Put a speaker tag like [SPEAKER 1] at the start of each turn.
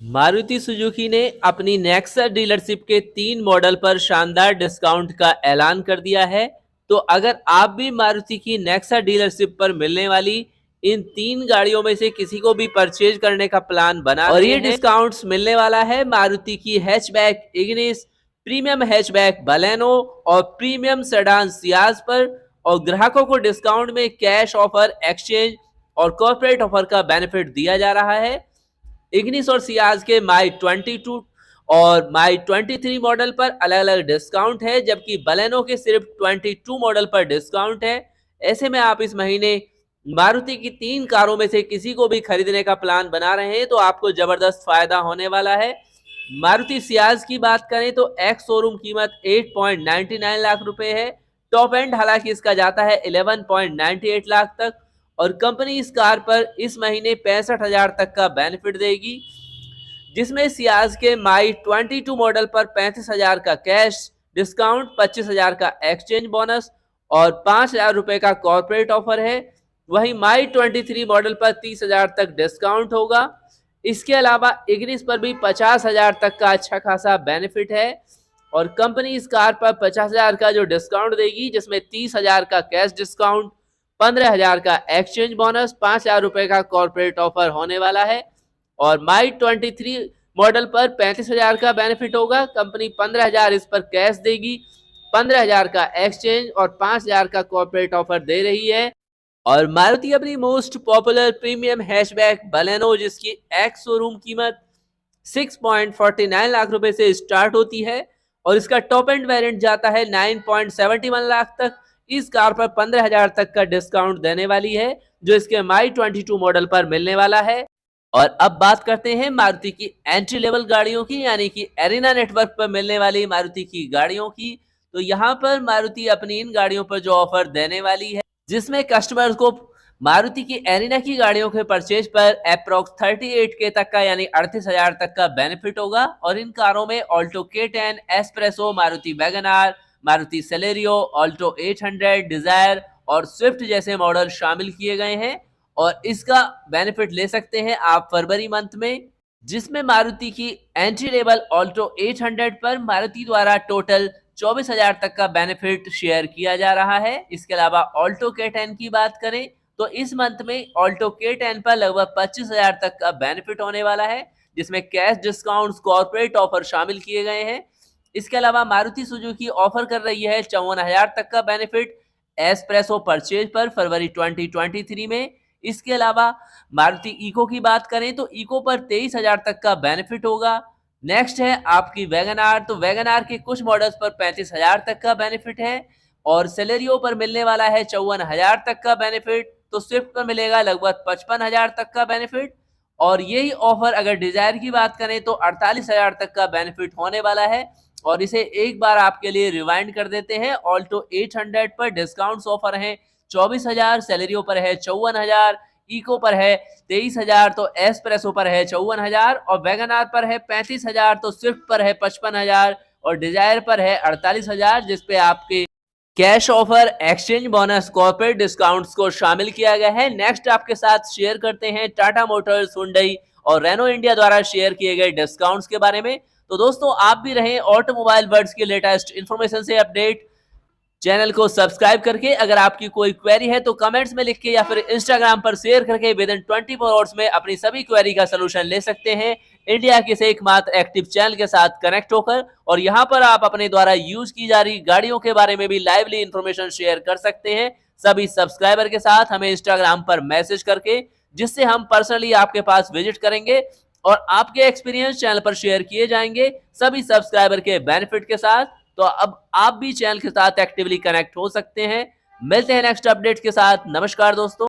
[SPEAKER 1] Maruti Suzuki ने अपनी Nexa dealership के 3 मॉडल पर शानदार डिस्काउंट का ऐलान कर दिया है। तो अगर आप भी मारुति की नेक्सा डीलरशिप पर मिलने वाली इन 3 गाड़ियों में से किसी को भी परचेज करने का प्लान बना और ये डिस्काउंट्स मिलने वाला है मारुति की hatchback Ignis, premium hatchback Baleno और प्रीमियम सेडान सियाज पर, और ग्राहकों को डिस्काउंट में कैश ऑफर, एक्सचेंज और कॉर्पोरेट ऑफर का बेनिफिट दिया जा रहा है। इग्निस और सियाज के माई 22 और माई 23 मॉडल पर अलग अलग डिस्काउंट है, जबकि बलेनो के सिर्फ 22 मॉडल पर डिस्काउंट है। ऐसे में आप इस महीने मारुति की 3 कारों में से किसी को भी खरीदने का प्लान बना रहे हैं तो आपको जबरदस्त फायदा होने वाला है। मारुति सियाज की बात करें तो एक्स शोरूम कीमत 8.99 लाख रुपए है। टॉप एंड हालांकि इसका जाता है 11.98 लाख तक, और कंपनी इस कार पर इस महीने 65,000 तक का बेनिफिट देगी, जिसमें सियाज के माई 22 मॉडल पर 35,000 का कैश डिस्काउंट, 25,000 का एक्सचेंज बोनस और 5,000 रुपए का कॉर्पोरेट ऑफर है। वहीं माई 23 मॉडल पर 30,000 तक डिस्काउंट होगा। इसके अलावा इग्निस पर भी 50,000 तक का अच्छा खासा बेनिफिट है, और कंपनी इस कार पर 50,000 का जो डिस्काउंट देगी, जिसमें 30,000 का कैश डिस्काउंट, 15,000 का एक्सचेंज बोनस, 5,000 रुपए का कॉर्पोरेट ऑफर होने वाला है। और माई 23 मॉडल पर 35,000 का बेनिफिट होगा। कंपनी 15,000 इस पर कैश देगी, 15,000 का एक्सचेंज और 5,000 का कॉर्पोरेट ऑफर दे रही है। और मारुति अपनी most popular premium hatchback Baleno, जिसकी एक्स शोरूम कीमत 6.49 लाख रुपए से स्टार्ट होती है और इसका टॉप एंड वेरिएंट जाता है 9.71 लाख तक, इस कार पर 15,000 तक का डिस्काउंट देने वाली है, जो इसके माई 22 मॉडल पर मिलने वाला है। और अब बात करते हैं मारुति की एंट्री लेवल गाड़ियों की, यानी कि एरिना नेटवर्क पर मिलने वाली मारुति की गाड़ियों की। तो यहाँ पर मारुति अपनी इन गाड़ियों पर जो ऑफर देने वाली है, जिसमें कस्टमर्स को मारुति की एरिना की गाड़ियों के परचेज पर अप्रोक्स 38K तक का यानी 38,000 तक का बेनिफिट होगा। और इन कारों में Alto K10, Espresso, Maruti Wagon R, Maruti Celerio, Alto 800, Dzire और स्विफ्ट जैसे मॉडल शामिल किए गए हैं। और इसका बेनिफिट ले सकते हैं आप फरवरी मंथ में, जिसमें मारुति की एंट्री लेवल ऑल्टो 800 पर मारुति द्वारा टोटल 24,000 तक का बेनिफिट शेयर किया जा रहा है। इसके अलावा ऑल्टो K10 की बात करें तो इस मंथ में ऑल्टो K10 पर लगभग 25,000 तक का बेनिफिट होने वाला है, जिसमें कैश डिस्काउंट्स, कॉर्पोरेट ऑफर शामिल किए गए हैं। इसके अलावा मारुति सुजुकी ऑफर कर रही है 54,000 तक का बेनिफिट एस्प्रेसो परचेज पर फरवरी 2023 में। इसके अलावा मारुति इको की बात करें तो इको पर 23,000 तक का बेनिफिट होगा। नेक्स्ट है आपकी वैगन आर, तो वैगन आर के कुछ मॉडल्स पर 35,000 तक का बेनिफिट है, और सेलेरियो पर मिलने वाला है 54,000 तक का बेनिफिट। तो स्विफ्ट पर मिलेगा लगभग 55,000 तक का बेनिफिट, और यही ऑफर अगर डिजायर की बात करें तो 48,000 तक का बेनिफिट होने वाला है। और इसे एक बार आपके लिए रिवाइंड कर देते हैं। ऑल्टो 800 पर डिस्काउंट्स ऑफर हैं 24,000, सेलेरियो पर है 54,000, इको पर है 23,000, तो एस्प्रेसो पर है 54,000 और वैगन आर पर है 35,000, तो स्विफ्ट पर है 55,000 और डिजायर पर है 48,000, जिसपे आपके cash offer, exchange bonus, corporate discounts को शामिल किया गया है। नेक्स्ट आपके साथ शेयर करते हैं टाटा मोटर्स, हुंडई और रेनो इंडिया द्वारा शेयर किए गए डिस्काउंट्स के बारे में। तो दोस्तों, आप भी रहें ऑटोमोबाइल वर्ड्स की लेटेस्ट इन्फॉर्मेशन से अपडेट। चैनल को सब्सक्राइब करके अगर आपकी कोई क्वेरी है तो कमेंट्स में लिख के या फिर इंस्टाग्राम पर शेयर करके विद इन 24 आवर्स में अपनी सभी क्वेरी का सलूशन ले सकते हैं, इंडिया के से एकमात्र एक्टिव चैनल के साथ कनेक्ट होकर। और यहां पर आप अपने द्वारा यूज की जा रही गाड़ियों के बारे में भी लाइवली इंफॉर्मेशन शेयर कर सकते हैं सभी सब्सक्राइबर के साथ, हमें इंस्टाग्राम पर मैसेज करके, जिससे हम पर्सनली आपके पास विजिट करेंगे और आपके एक्सपीरियंस चैनल पर शेयर किए जाएंगे सभी सब्सक्राइबर के बेनिफिट के साथ। तो अब आप भी चैनल के साथ एक्टिवली कनेक्ट हो सकते हैं। मिलते हैं नेक्स्ट अपडेट के साथ। नमस्कार दोस्तों।